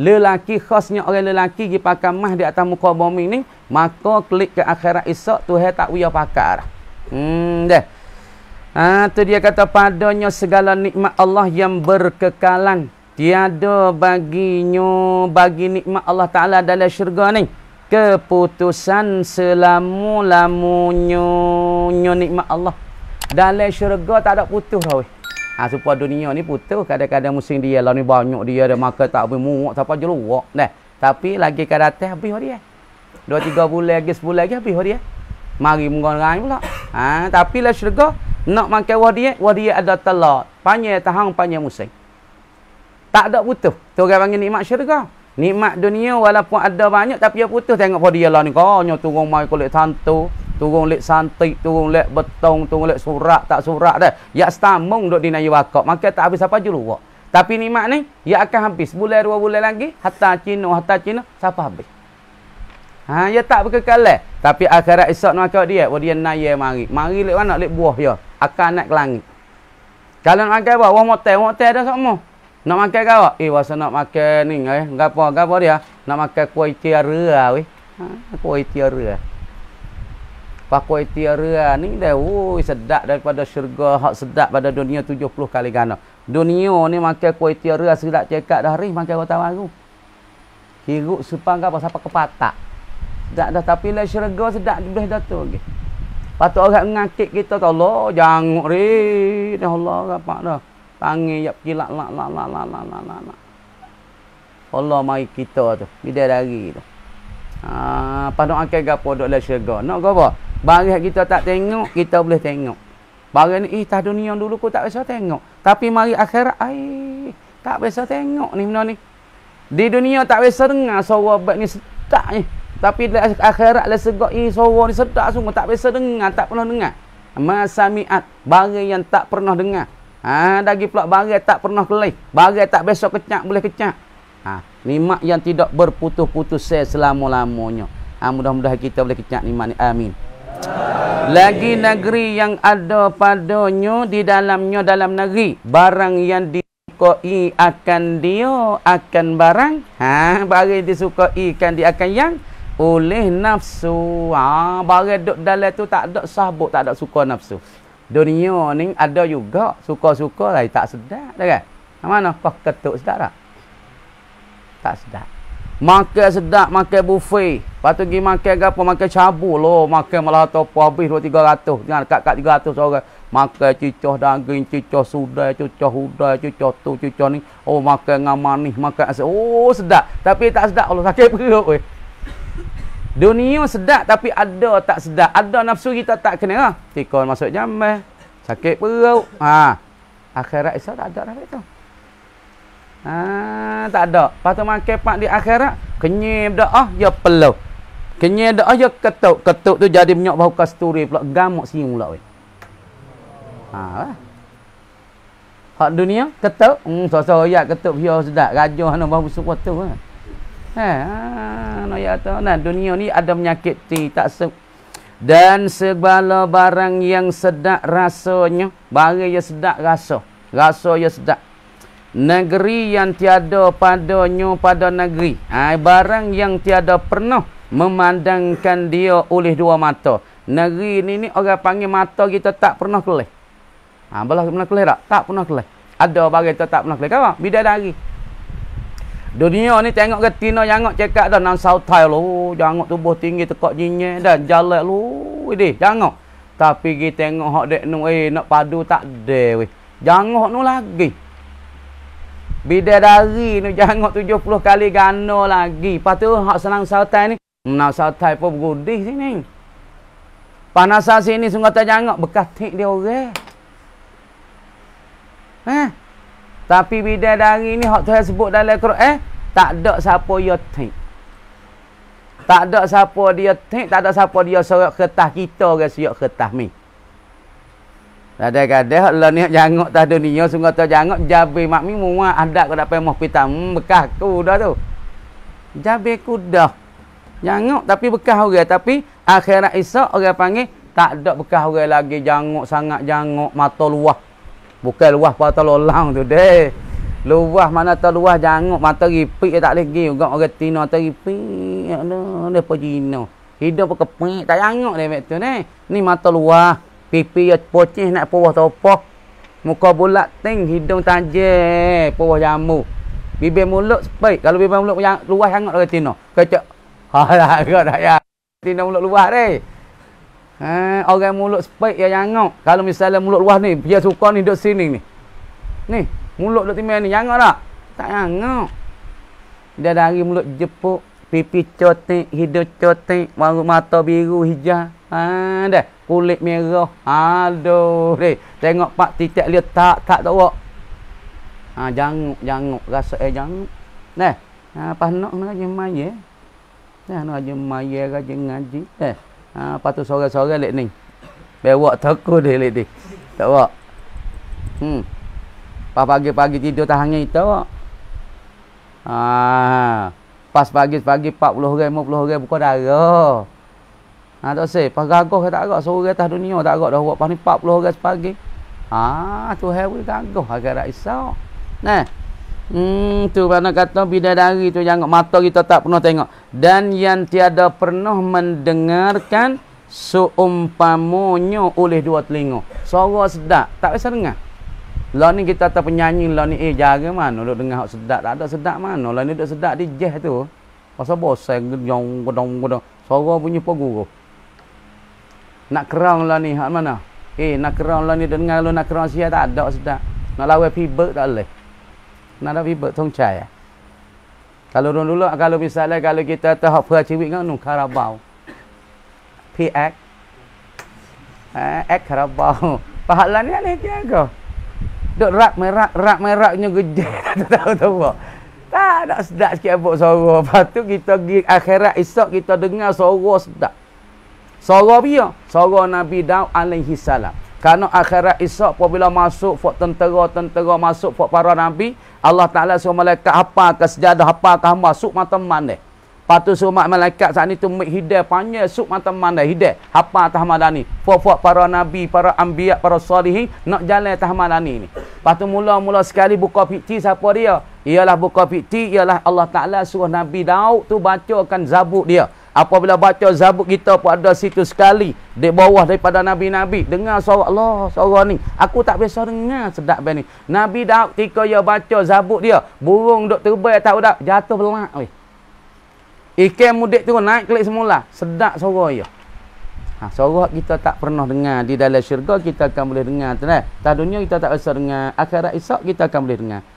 Lelaki khasnya orang lelaki pergi pakai emas di atas muka bumi ni, maka klik ke akhirat esok Tuhan tak boleh pakai. Dah. Tu dia kata padanya segala nikmat Allah yang berkekalan. Tiada baginya bagi nikmat Allah Ta'ala dalam syurga ni keputusan selama-lamanya nikmat Allah. Dalam syurga tak ada putus dah weh. Supaya dunia ni putus. Kadang-kadang musim dia lah ni banyak dia ada maka tak boleh muak siapa je luak. Nah, tapi lagi ke datang habis dia. 2-3 bulan lagi, sebulan lagi habis dia. Mari mengorai pula. Tapi lah syurga nak makan wah dia ada telur. Panjang tahun, panjang musim. Tak ada putus. Tu orang panggil nikmat syurga. Nikmat dunia walaupun ada banyak tapi dia putus. Tengok dia lah ni. Kanya turun mai kulit santu. Turun lek santik. Turun lek betong. Turun lek surat. Tak surat dah. Ya setamung duduk di nayu wakak. Maka tak habis apa je luak. Tapi nikmat ni. Ya akan habis. Bulan 2 bulan lagi. Hatta Cina. Siapa habis? Ya tak berkekalan. Tapi akhirat esok nak makan dia. Dia naya mari. Mari lek mana? Lek buah dia. Akan naik ke langit. Kalau nak makan apa? Wah motel dah semua. Nak makan ke apa? Wasa nak makan ni. Gapa dia? Nak makan kuih tiara weh. Kuih tiara. Pak kuih tiara ni dah sedap daripada syurga. Hak sedap pada dunia 70 kali ganda. Dunia ni makan kuih tiara sedap cekak dah hari. Makan kota baru. Hiruk sepang ke apa? Siapa kepatak. Sedap dah. Tapi lah syurga sedap boleh dah tu. Patut orang ngakit kita tu. Allah janguk ri. Allah apa dah. Panggil yak kilak la. Allah mai kita tu. Bidai dari tu. Patut akan gapo duk dalam syurga. Nak gapo? Barang kita tak tengok, kita boleh tengok. Barang ni tah dunia dulu ku tak biasa tengok. Tapi mari akhirat tak biasa tengok ni benda ni. Di dunia tak biasa dengar suara bab ni sedap ni. Tapi di akhirat lah segak suara ni sedap sungguh tak biasa dengar, tak pernah dengar. Masamiat, barang yang tak pernah dengar. Dagi pula barang tak pernah kelih. Barang tak biasa kecak boleh kecak. Nikmat yang tidak berputus-putus selama-lamanya. Mudah-mudahan kita boleh kecak nikmat ni. Amin. Lagi negeri yang ada padanya di dalamnya dalam negeri barang yang disukai akan dia akan barang barang disukai kan dia akan yang oleh nafsu. Barang duk dalam tu tak ada sabuk, tak ada suka nafsu. Dunia ni ada juga suka-suka lah tak sedap dah kan. Mana kau ketuk sedap tak? Tak sedap. Makan sedap, makan buffet. Lepas tu pergi makan apa? Makan cabu loh. Makan malah topo habis 200-300. Jangan kat 300 orang. Makan cicah daging, cicah sudai, cicah hudai, cicah tu, cicah ni. Makan dengan manis, makan asyik. Sedap. Tapi tak sedap. Allah sakit perut weh. Dunia sedap tapi ada tak sedap. Ada nafsu kita tak kena. Tikon masuk jamah. Sakit perut. Akhirat esok tak ada dah itu. Tak ada. Lepas tu makan pak di akhirat, kenyim dah ya peluh. Kenyim dah ya ketuk. Ketuk tu jadi minyak bau kasturi pula, gamuk siung pula weh. Hak dunia ketuk, soyak ketuk biar sedap. Gajah nak bau suku tu. Nak ya tu. Nah, dunia ni ada menyakiti tak dan segala barang yang sedap rasanya, barang yang sedap rasa yang sedap. Negeri yang tiada padanya pada negeri. Barang yang tiada pernah memandangkan dia oleh dua mata. Negeri ni orang panggil mata kita tak pernah kelih. Belah pernah kelih tak? Tak pernah kelih. Ada barang kita tak pernah kelih. Kau bidadari. Dunia ni tengok ke tina jangok cekak dah nang sautai lu. Jangok tubuh tinggi tekak jinyek dan jalan lu. Jangok. Tapi kita tengok hak dek nu nak padu tak ada weh. Jangok nu lagi. Bidadari ni jangok 70 kali ganda lagi. Lepas tu hak senang sautai ni. Nak sautai pun bergudih sini. Panasan sini sungguh tak jangok. Bekas tik dia orang. Tapi bidadari ni hak Tuhan sebut dalam Quran, tak ada siapa dia think. Tak ada siapa dia think, tak ada siapa dia sorak kertas kita ke sorak kertas mi. Kadang-kadang lah ni jangok tas dunia sungguh tu jangok jabe mak mi muat ada ke dapat moh pitam bekas ku dah tu. Jabe ku dah. Jangok tapi bekas orang, tapi akhirat esok orang panggil tak ada bekas orang lagi, jangok sangat jangok, mata luah. Bukan luah mata lolang tu deh. Luah mana tu luah jangok, mata ripik tak boleh pergi juga orang Tino teripik. Aduh, depa Cina. Hidup kepik tak jangok dia mek tu ni. Ni mata luah, pipi pocih nak pawah topoh. Muka bulat ting, hidung tajam, pawah jamu. Bibir mulut sepik. Kalau bibir mulut luah sangat orang Tino. Kecak. Ha agak dah ya. Tino mulut luah deh. Orang mulut sepik ya jangok. Kalau misalnya mulut luah ni, dia suka ni duduk sini ni. Ni, mulut duduk timur ni, jangok tak? Tak jangok. Dia dari mulut jepuk, pipi cotik, hidung cotik, mata biru hijau. Dah, kulit merah. Aduh, deh. Tengok pak titik dia tak tahu. Jangok, rasa jangok. Dah, pas nak lagi maya. Dah, nak aja maya aja ngaji. Lepas tu sore-sore lek ni. Bewak toko dia lek ni. Tak wak. Pas pagi-pagi tidur tahannya itu wak. Pas pagi-pagi 40 orang, 50 orang buka darah. Tak say, pas gagah tak agak sore atas dunia tak agak dah wak. Pas ni 40 orang sepagi. Tu hewan gagah akhirat esok. Nah. Tu mana kata bidadari tu jangan mata kita tak pernah tengok, dan yang tiada pernah mendengarkan seumpamanya oleh dua telinga. Suara sedap tak biasa dengar. Lah ni kita tak penyanyi lah ni jaga mana duk dengar hak sedap, tak ada sedap mana. Lah ni duk sedap di jazz tu. Pasal bosan gedong gedong. Suara bunyi pogoro. Nak kerang lah ni hak mana? Nak kerang lah ni dengar lu nak kerang sia tak ada sedap. Nak lawan pibek tak boleh. Nak ada pibek tong cai. Kalau dulu kalau misalnya kalau kita tahu hak ciwik kan nu Karabau. PX. Karabau. Pahala ni ada jaga. Duk rak meraknya gede. Tahu. Tak ada sedap sikit abuk suara. Lepas tu kita pergi akhirat esok kita dengar suara sedap. Suara dia, suara Nabi Daud alaihi salam. Karena akhirat esok apabila masuk fok tentera masuk fok para nabi, Allah Taala suruh malaikat hafal ke sejadah, hafal ke hamba suk mata mandai. Patu suruh malaikat saat ni tu hidayah panjang suk mata mandai hidayah hafal atas madani. Fok para nabi, para anbiya, para salihin nak jalan atas madani ni. Patu mula-mula sekali buka piti siapa dia? Ialah buka piti ialah Allah Taala suruh Nabi Daud tu bacakan zabur dia. Apabila baca zabur kita pun ada situ sekali di bawah daripada nabi-nabi dengar suara Allah, suara ni aku tak biasa dengar sedap ben ni. Nabi Daud ketika dia baca zabur dia, burung duk terbang tak udak jatuh belak weh. Ikan mudik tu naik kelik semula, sedap suara dia. Suara kita tak pernah dengar di dalam syurga kita akan boleh dengar tu dah. Tak dunia kita tak biasa dengar, akhirat esok kita akan boleh dengar.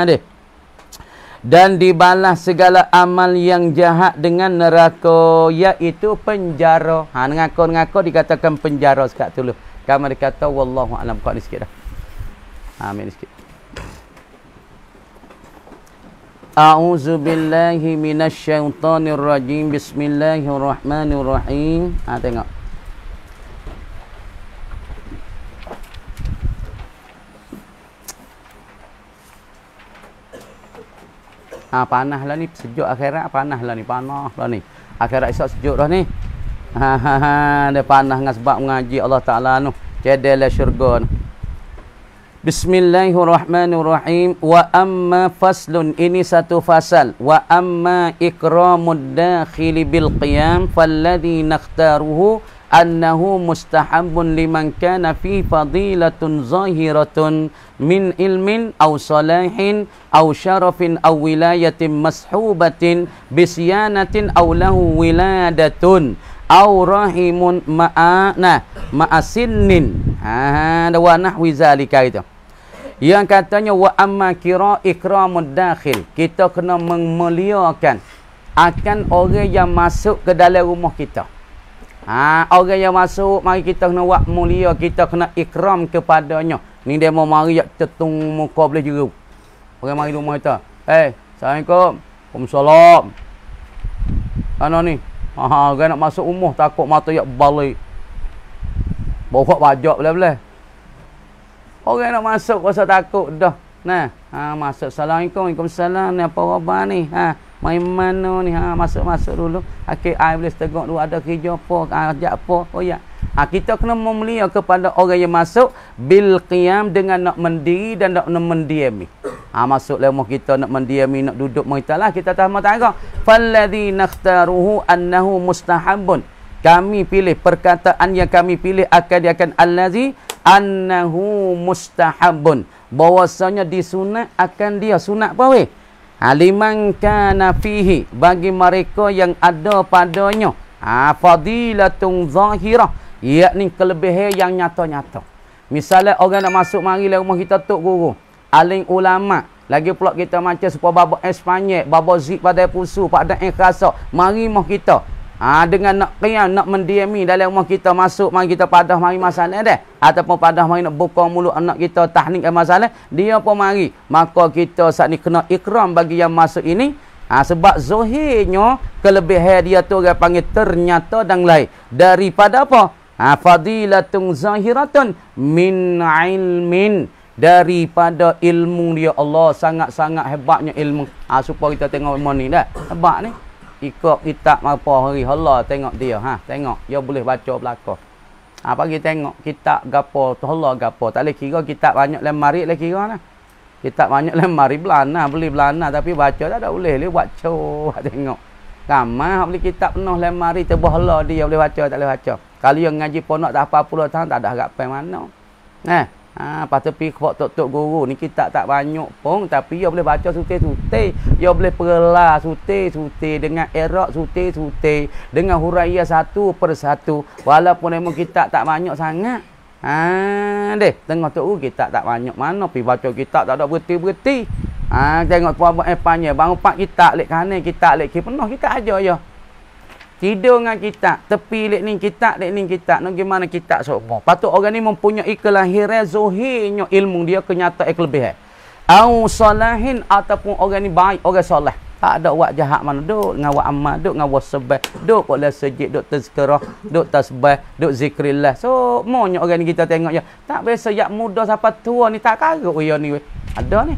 Deh. Dan dibalas segala amal yang jahat dengan neraka, iaitu penjara. Ngaku dikatakan penjara sekat dulu. Kamu dikata wallahu alam. Buka ni sikit dah. Amin sikit. A'udzu billahi minasyaitonir rajim. Bismillahirrahmanirrahim. Tengok. Panah lah ni, sejuk akhirat panah lah ni, akhirat esok sejuk dah ni. Dia panah dengan sebab mengaji Allah Taala nu, jadilah syurga nu. Bismillahirrahmanirrahim. Wa amma faslun, ini satu fasal. Wa amma ikramud dakhili bil qiyam falladhi nakhtaruhu annahu mustahabun liman kana fi fadilatun zahiratun min ilmin aw salahin aw syarafin aw wilayatin mashubatin bisyanatin aw lahu wiladatun aw rahimun ma'asinnin wa nahwi zalika itu. Yang katanya wa amma ikramud dakhil, kita kena memuliakan akan orang yang masuk ke dalam rumah kita. Orang yang masuk, mari kita kena buat mulia, kita kena ikram kepadanya. Ni dia mau mari yak cetung muka boleh jeru. Orang mari rumah kita. Assalamualaikum. Waalaikumsalam. Ano ni? Orang nak masuk rumah takut mata yak balik. Bawa bajak boleh-boleh. Orang nak masuk rasa takut dah. Nah, masuk. Assalamualaikum. Waalaikumsalam. Ni apa khabar ni? Mai mana ni? Masuk dulu. Akhir ai boleh tegak dulu ada kerja apa, ajak apa. Oh ya. Kita kena memulia kepada orang yang masuk bil qiyam dengan nak mendiri dan nak mendiami. Masuk lemah kita nak mendiami, nak duduk kita kita tahu matara. Falladzi nakhtaruhu annahu mustahabun. Kami pilih perkataan yang kami pilih akan allazi annahu mustahabun. Bahwasanya disunat akan dia sunat apa weh? Liman kana fihi, bagi mereka yang ada padanya fadilatun zahirah, yakni kelebihan yang nyata-nyata. Misalnya orang nak masuk mari le rumah kita tok guru, alim ulama, lagi pula kita macam supaya baba Espanyol, baba zik pada pusu, pada ikhlas, mari rumah kita. Dengan nak qiyam, nak mendiami dalam rumah kita masuk, mari kita padah mari masalah dah. Ataupun padah mari nak buka mulut anak kita tahnik masalah, dia pun mari. Maka kita saat ni kena ikram bagi yang masuk ini. Sebab zahirnya kelebihan dia tu orang panggil ternyata dan lain. Daripada apa? Fadilatun zahiratun min ilmin. Daripada ilmu dia. Allah sangat-sangat hebatnya ilmu. Supaya kita tengok ilmu ni dah. Hebat ni. Ikut kitab apa hari Allah tengok dia. Tengok. Dia boleh baca belakang. Pagi tengok kitab gapo, Allah gapo. Tak boleh kira kitab banyak lemari boleh kira lah. Kitab banyak lemari belana, beli belana tapi baca tak boleh. Dia buat tengok. Ramai beli kitab penuh lemari tebuh Allah dia boleh baca tak boleh baca. Kalau yang ngaji pondok dah 40 tahun tak ada harap pai mana. Lepas tu pergi ke tok guru ni kitab tak banyak pun tapi dia boleh baca suti-suti. Dia boleh perlah suti-suti dengan i'rab suti-suti dengan huraian satu per satu walaupun memang kitab tak banyak sangat. Deh tengok tok guru kitab tak banyak mana pergi baca kitab tak ada berhenti-berhenti. Tengok puan Espanyol bang 4 kitab lek kanan kitab lek kiri penuh kitab aja ya. Tidur dengan kitab, tepi lek ni kitab, nak gimana kitab semua. Patut orang ni mempunyai kelahiran zahirnya ilmu dia kenyataan kelebihan. Au salahin ataupun orang ni baik, orang soleh. Tak ada buat jahat mana duk dengan buat amal, duk dengan buat sebah, duk pada sejid, duk tazkirah, duk tasbih, duk zikrillah. So, maunya orang ni kita tengok ya. Tak biasa yak muda sampai tua ni tak karut ya ni weh. Ada ni.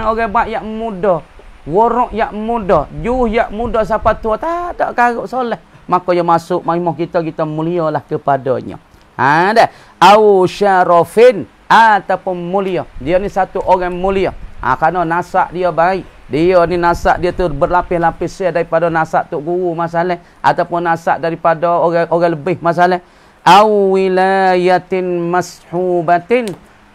Orang baik yak muda. Warok yak muda, juh yak muda siapa tua tak karut soleh. Maka dia masuk mahimah kita mulialah kepadanya. Dah. Au syarafin ataupun mulia. Dia ni satu orang mulia. Kerana nasab dia baik. Dia ni nasab dia tu berlapis-lapis daripada nasab tok guru masalah ataupun nasab daripada orang lebih masalah. Au wilayatin mashubatin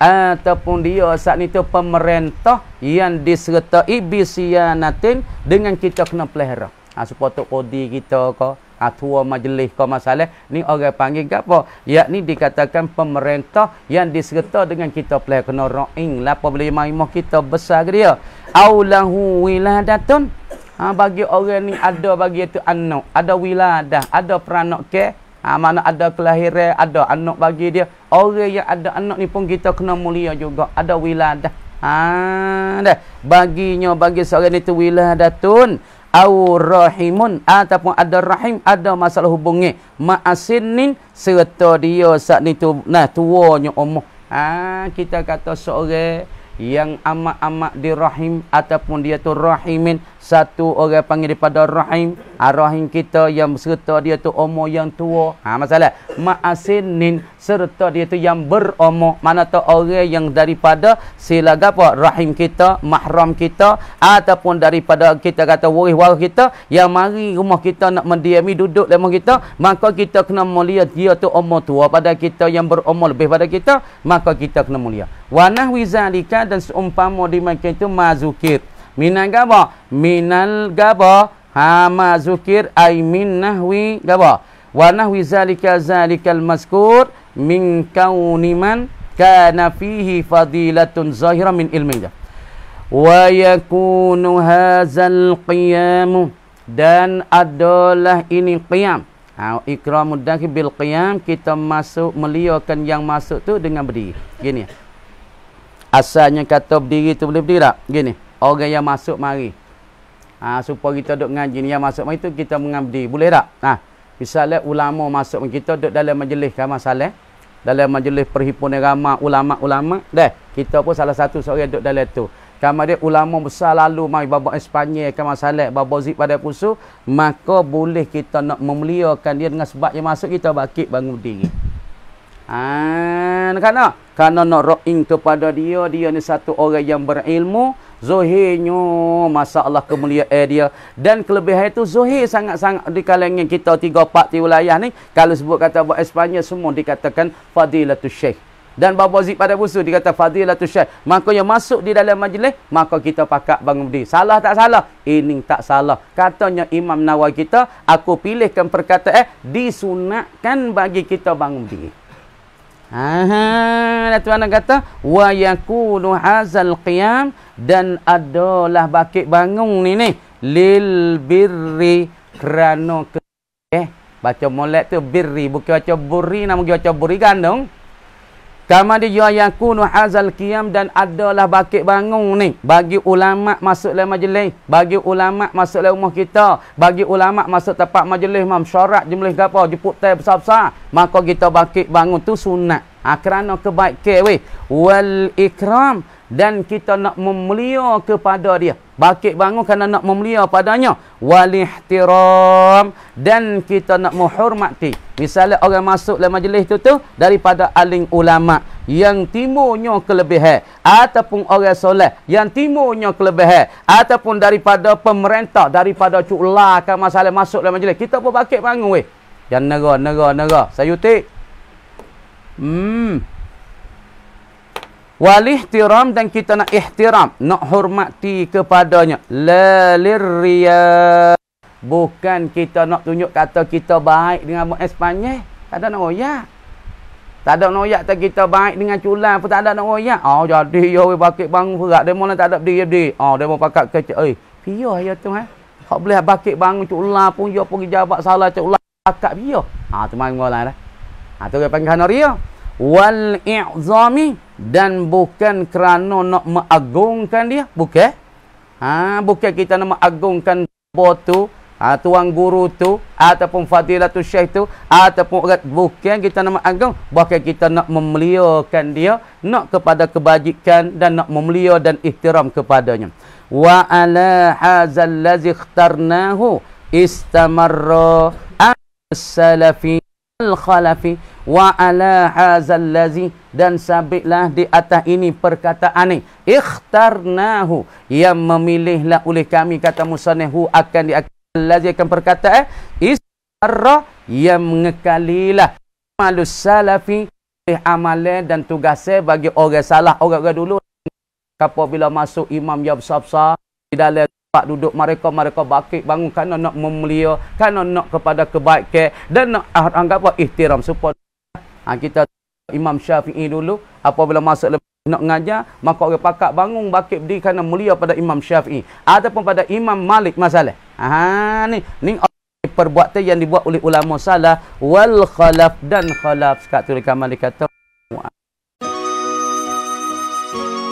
ataupun dia saat ni tu pemerintah yang disertai bisyanatin dengan kita kena pelihara. Supaya tok kodi kita ke, tua majlis ke masalah ni orang panggil apa? Yakni dikatakan pemerintah yang disertai dengan kita pelihara kena ra'ing. Lapa boleh maimah kita besar ke dia. Aulahu wiladatun. Bagi orang ni ada bagi itu anak, ada wiladah, ada peranak ke. Mana ada kelahiran, ada anak bagi dia. Orang yang ada anak ni pun kita kena mulia juga. Ada wiladah. Dah. Bagi seorang itu wiladatun. Au rahimun. Ataupun ada rahim. Ada masalah hubungi. Ma'asinin. Serta dia saat ni tu. Tuanya umur. Kita kata seorang yang amat-amat dirahim. Ataupun dia tu rahimin. Satu orang panggil daripada rahim. Rahim kita yang serta dia tu umur yang tua. Masalah. Ma'asinin serta dia tu yang berumur. Mana tu orang yang daripada sila apa? Rahim kita, mahram kita. Ataupun daripada kita kata waris-waris kita. Yang mari rumah kita nak mendiami duduk dalam rumah kita. Maka kita kena mulia dia tu umur tua pada kita yang berumur lebih pada kita. Maka kita kena mulia. Wa nahwi zalika dan seumpama di makan itu mazukir. Minal gaba, minal gaba, ma zukir ay min nahwi gaba. Wa nahwi zalikal mazkur min kauni man kana fihi fadilatun zahira min ilminya. Wa yakunu hadzal qiyam dan adalah ini qiyam. Ikramud dakhil bil qiyam, kita masuk meliakan yang masuk tu dengan berdiri. Gini. Asalnya kata berdiri tu boleh berdiri tak? Gini. Orang yang masuk mari. Supaya kita duduk ngaji ni yang masuk mari tu kita mengambil. Boleh tak? Misalnya ulama masuk kita duduk dalam majlis kan masalah. Dalam majlis perhimpunan ramai ulama-ulama. Kita pun salah satu seorang duduk dalam tu. Kamar dia ulama besar lalu mai babak Espanyol ke masalah babak zik pada pusu, maka boleh kita nak memuliakan dia dengan sebab yang masuk kita bakit bangun berdiri. Kerana nak ra'ing kepada dia ni satu orang yang berilmu, zahirnya masalah kemuliaan dia dan kelebihan itu zahir sangat-sangat di kalangan kita 3-4 wilayah ni. Kalau sebut kata babak Espanyol semua dikatakan fadilatul syekh. Dan Baba Zik pada busu dikata fadilatul syekh. Maka yang masuk di dalam majlis, maka kita pakat bangun berdiri. Salah tak salah? Ini tak salah. Katanya Imam Nawawi kita, aku pilihkan perkataan disunatkan bagi kita bangun berdiri. Tuan kata wa yakunu hazal qiyam, dan adalah bakit bangun ni lil birri, kerana baca molek tu birri, bukan baca burri, nama baca burri gandung. Kama dia yakunu hazal qiyam, dan adalah bakit bangun ni bagi ulama masuk dalam majlis, bagi ulama masuk dalam rumah kita, bagi ulama masuk tempat majlis syarat jumlah gapo jemput teh besar-besar, maka kita bakit bangun tu sunat. Kerana kebaikan wal ikram, dan kita nak memulia kepada dia. Bakit bangun kerana nak memulia padanya. Wal ihtiram, dan kita nak menghormati. Misalnya orang masuk dalam majlis tu daripada alim ulama yang timurnya kelebihan, ataupun orang soleh yang timurnya kelebihan, ataupun daripada pemerintah, daripada cuklah kan masalah masuk dalam majlis, kita pun bakit bangun yang negara sayutik. Wal ihtiram, dan kita nak ihtiram, nak hormati kepadanya. La lirriya, bukan kita nak tunjuk kata kita baik dengan orang Espanyol. Tak ada nak royak. Tak ada nak royak, tak kita baik dengan culang pun tak ada nak royak. Jadi ya bakit bangun berat demo tak ada berdiri. Demo pakat kecil. Piyo ya tu hak boleh bakit bangun culang pun ya pergi jabat salah culang pakat piyo. Tu main bola dah. Tu dia panggil hanaria. Wal i'zami, dan bukan kerana nak mengagungkan dia, bukan. Bukan kita nak mengagungkan botu, tuan guru tu, ataupun fadilatul syekh tu, ataupun bukan kita nak mengagung, bahkan kita nak memuliakan dia, nak kepada kebajikan dan nak memulia dan ihtiram kepadanya. Wa ala hadzal ladzi ikhtarnahu istamarra as-salafi al-khalafi, wa ala hadzal ladzi, dan sabitlah di atas ini perkataan ni ikhtarnahu, yang memilihlah oleh kami, kata musannif akan di ladzi, akan perkataan istarra, yang mengekalilah malus salafi, amalan dan tugasnya bagi orang salah, orang dulu apabila masuk imam yang besar-besar di dalam tempat duduk mereka bakit bangun kerana nak memulia, kerana nak kepada kebaikan dan nak anggap ihtiram supaya kita Imam Syafi'i dulu apabila masuk nak ngajar, maka orang pakat bangun bakit berdiri kerana mulia pada Imam Syafi'i ataupun pada Imam Malik masalah. Ni perbuatan yang dibuat oleh ulama salah wal khalaf, dan khalaf sekat tu rekaman dikata